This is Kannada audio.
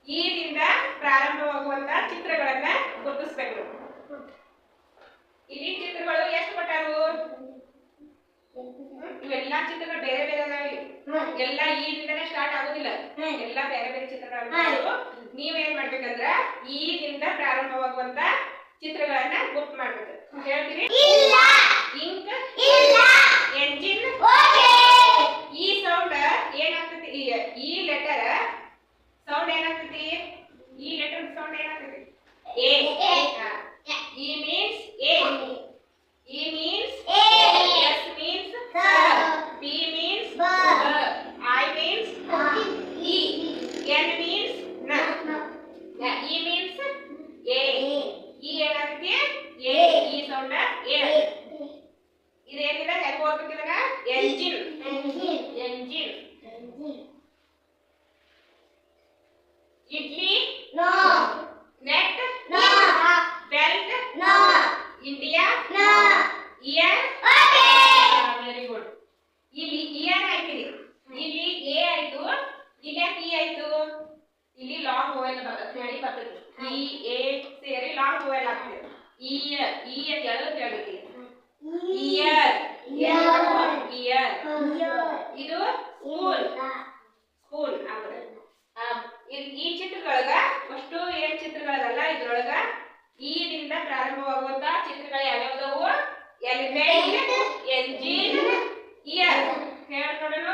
ಈದಿಂದ ಪ್ರಾರಂಭವಾಗುವಂತ ಚಿತ್ರಗಳನ್ನ ಗುರುತಿಸಬೇಕು. ಇಲ್ಲಿ ಚಿತ್ರಗಳು ಎಷ್ಟು ಕೊಟ್ಟಾರು? ಇವೆಲ್ಲಾ ಚಿತ್ರಗಳು ಬೇರೆ ಬೇರೆ ಅದಾವೆ. ಎಲ್ಲ ಈದಿಂದನೇ ಸ್ಟಾರ್ಟ್ ಆಗೋದಿಲ್ಲ, ಎಲ್ಲ ಬೇರೆ ಬೇರೆ ಚಿತ್ರಗಳು. ನೀವೇನ್ ಮಾಡ್ಬೇಕಂದ್ರ ಈದಿಂದ ಪ್ರಾರಂಭವಾಗುವಂತ ಚಿತ್ರಗಳನ್ನ ಗುರ್ತು ಮಾಡ್ಬೇಕು. ಹೇಳ್ತೀವಿ? Ink, engine. ಈ ಸೌಂಡ್ ಏನಾಗ್ತೈತಿ? ಈ ಲೆಟರ್ ಸೌಂಡ್ ಏನಾಗ್ತೈತಿ? ಈ ಲೆಟರ್ ಸೌಂಡ್ ಏನಾಗ್ತೈತಿ? A. E means A. E means A. S means sir. B means bird. I means E. N means na. E means A. E ಏನಾಗ್ತೈತಿ? A. ಈ ಸೌಂಡ್ A. ಇದೇನಿದೆ? ಹೆಂಗ್ ಓದ್ಬೇಕಿದಾಗ? Engine. Engine. Idli? No. Net? No. Belt? No. India? No. Ear? Okay. Very good. ಇಲ್ಲಿ ear ಆಯ್ತಿರಿ. ಇಲ್ಲಿ A ಆಯ್ತು. ಇಲ್ಲಿ ಯಾಕೆ E ಆಯ್ತು? ಇಲ್ಲಿ ಲಾಂಗ್ ಓವೆಲ್ ಹೇಳಿ ಬರ್ತದೆ. E A ಸೇರಿ ಲಾಂಗ್ ಓವೆಲ್ ಆಗ್ತದೆ. Ear. E ಅಂತ ಹೇಳೋದು ಕೇಳಬೇಕು. Ear. Ear. ಇದು ಸ್ಪೂನ್. ಸ್ಪೂನ್ ಆಗ್ತದೆ. ಈ ಚಿತ್ರದೊಳಗ ಅಷ್ಟು ಏನ್ ಚಿತ್ರಗಳಲ್ಲ, ಇದ್ರೊಳಗ ಈದಿಂದ ಪ್ರಾರಂಭವಾಗುವಂತ ಚಿತ್ರಗಳು ಯಾವ್ಯಾವ್ದವು? Elephant, engine, year. ಹೇಳ ನೋಡೋಣ.